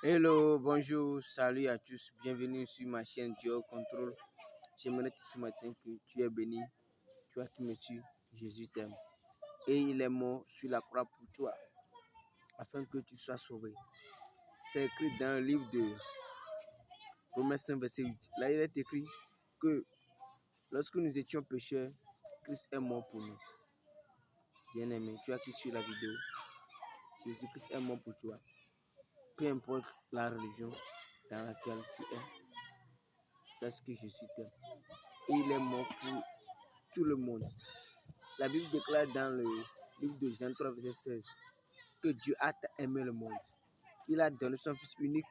Hello, bonjour, salut à tous, bienvenue sur ma chaîne Dieu au contrôle. J'aimerais te dire ce matin que tu es béni, toi qui me suis, Jésus t'aime. Et il est mort sur la croix pour toi, afin que tu sois sauvé. C'est écrit dans le livre de Romains 5, verset 8. Là, il est écrit que lorsque nous étions pécheurs, Christ est mort pour nous. Bien-aimé, toi qui suis la vidéo, Jésus-Christ est mort pour toi. Peu importe la religion dans laquelle tu es, sache que Jésus t'aime. Et il est mort pour tout le monde. La Bible déclare dans le livre de Jean 3, verset 16 que Dieu a aimé le monde. Il a donné son Fils unique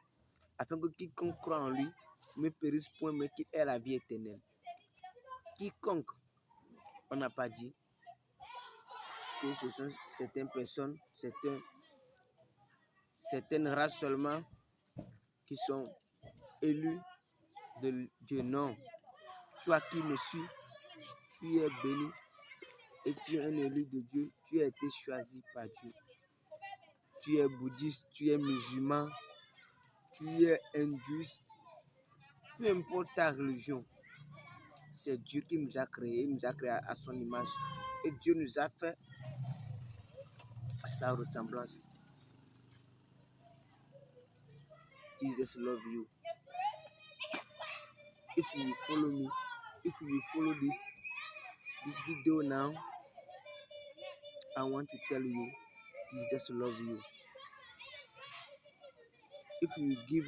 afin que quiconque croit en lui ne périsse point, mais qu'il ait la vie éternelle. Quiconque, on n'a pas dit que ce sont certaines personnes, certaines races seulement qui sont élues de Dieu. Non. Toi qui me suis, tu es béni et tu es un élu de Dieu. Tu as été choisi par Dieu. Tu es bouddhiste, tu es musulman, tu es hindouiste, peu importe ta religion, c'est Dieu qui nous a créés, il nous a créés à son image. Et Dieu nous a fait à sa ressemblance. Jesus love you. If you follow me, if you follow this video now, I want to tell you, Jesus love you. If you give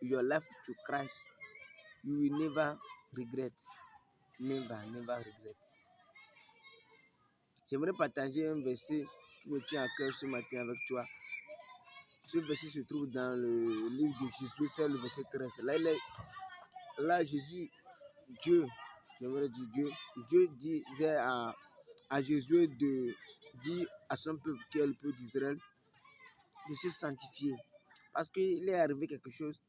your life to Christ, you will never regret. Never regret. J'aimerais partager un verset qui me tient à cœur ce matin avec toi. Ce verset se trouve dans le livre de Jésus, c'est le verset 13. Là Jésus, Dieu disait à Jésus de dire à son peuple, qui est le peuple d'Israël, de se sanctifier. Parce qu'il est arrivé quelque chose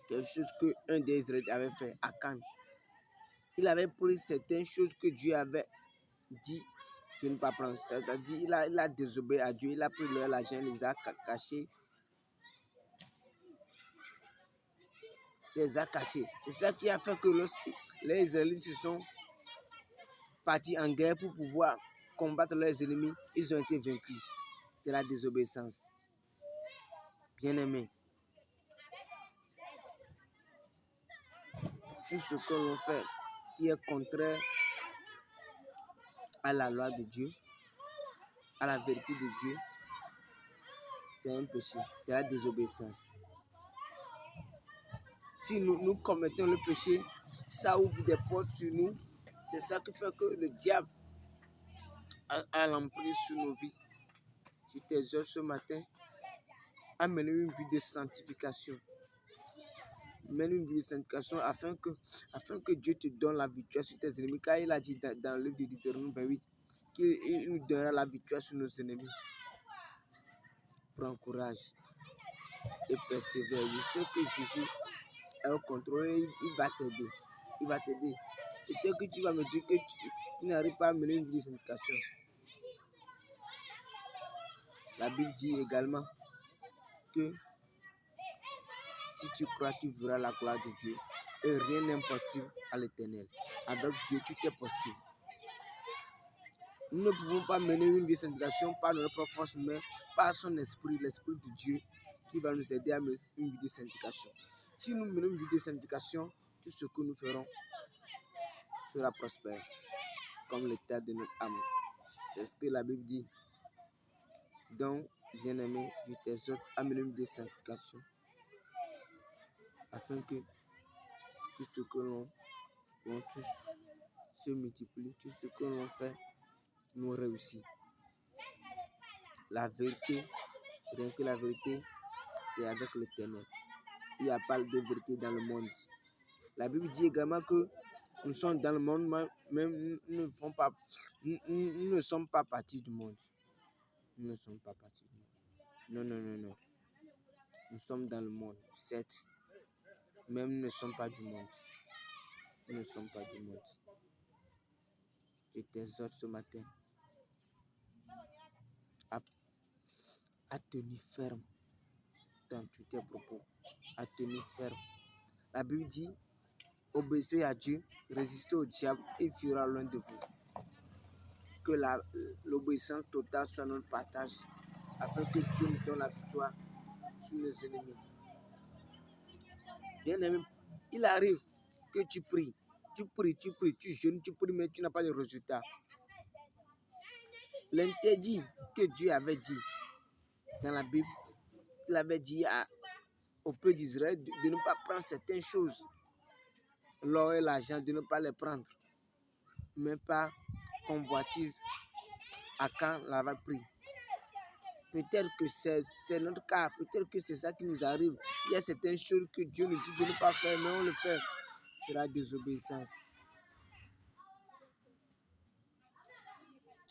que un des Israélites avait fait à Cannes. Il avait pris certaines choses que Dieu avait dit de ne pas prendre. C'est-à-dire, il a désobéi à Dieu, il a pris l'argent, il les a cachés. C'est ça qui a fait que lorsque les Israélites se sont partis en guerre pour pouvoir combattre leurs ennemis, ils ont été vaincus. C'est la désobéissance. Bien-aimé, tout ce que l'on fait qui est contraire à la loi de Dieu, à la vérité de Dieu, c'est un péché, c'est la désobéissance. Si nous commettons le péché, ça ouvre des portes sur nous. C'est ça qui fait que le diable a l'emprise sur nos vies. Je t'exhorte ce matin à mener une vie de sanctification. Mène une vie de sanctification afin que Dieu te donne la victoire sur tes ennemis. Car il a dit dans le livre de Deutéronome 28 qu'il nous donnera la victoire sur nos ennemis. Prends courage et persévère. Je sais que Jésus est au contrôle et il va t'aider. Il va t'aider. Peut-être que tu vas me dire que tu n'arrives pas à mener une vie de sanctification. La Bible dit également que si tu crois, tu verras la gloire de Dieu. Et rien n'est impossible à l'Éternel. Avec Dieu, tout est possible. Nous ne pouvons pas mener une vie de sanctification par notre propre force, mais par son esprit, l'esprit de Dieu, qui va nous aider à mener une vie de sanctification. Si nous menons une vie de sanctification, tout ce que nous ferons sera prospère, comme l'état de notre âme. C'est ce que la Bible dit. Donc, bien-aimé, je t'exhorte à mener une vie de sanctification, afin que tout ce que l'on touche se multiplie, tout ce que l'on fait nous réussit. La vérité, rien que la vérité, c'est avec l'Éternel. Il n'y a pas de vérité dans le monde. La Bible dit également que nous sommes dans le monde, mais nous ne sommes pas partis du monde. Nous ne sommes pas partis du monde. Non. Nous sommes dans le monde, certes, mais nous ne sommes pas du monde. Nous ne sommes pas du monde. Je t'exhorte ce matin à tenir ferme dans tous tes propos, à tenir ferme. La Bible dit, obéissez à Dieu, résistez au diable, et il fuira loin de vous. Que l'obéissance totale soit notre partage, afin que Dieu nous donne la victoire sur nos ennemis. Bien aimé, il arrive que tu pries, tu jeûnes, tu pries, mais tu n'as pas de résultat. L'interdit que Dieu avait dit dans la Bible, il avait dit au peuple d'Israël de ne pas prendre certaines choses, l'or et l'argent, de ne pas les prendre, mais pas convoitise à quand l'avait pris. Peut-être que c'est notre cas, peut-être que c'est ça qui nous arrive. Il y a certaines choses que Dieu nous dit de ne pas faire, mais on le fait. C'est la désobéissance.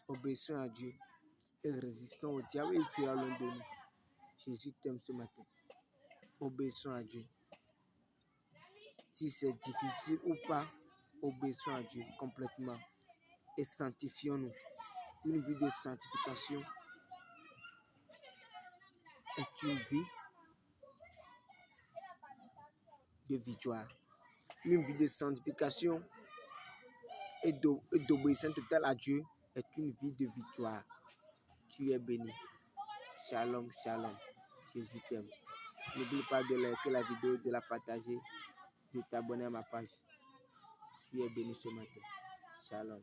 Obéissons à Dieu et résistons au diable et il fuira loin de nous. Jésus t'aime ce matin. Obéissons à Dieu. Si c'est difficile ou pas, obéissons à Dieu complètement et sanctifions-nous. Une vie de sanctification est une vie de victoire. Une vie de sanctification et d'obéissance totale à Dieu est une vie de victoire. Tu es béni. Shalom, shalom. Jésus t'aime. N'oublie pas de liker la vidéo, de la partager, de t'abonner à ma page. Tu es béni ce matin. Shalom.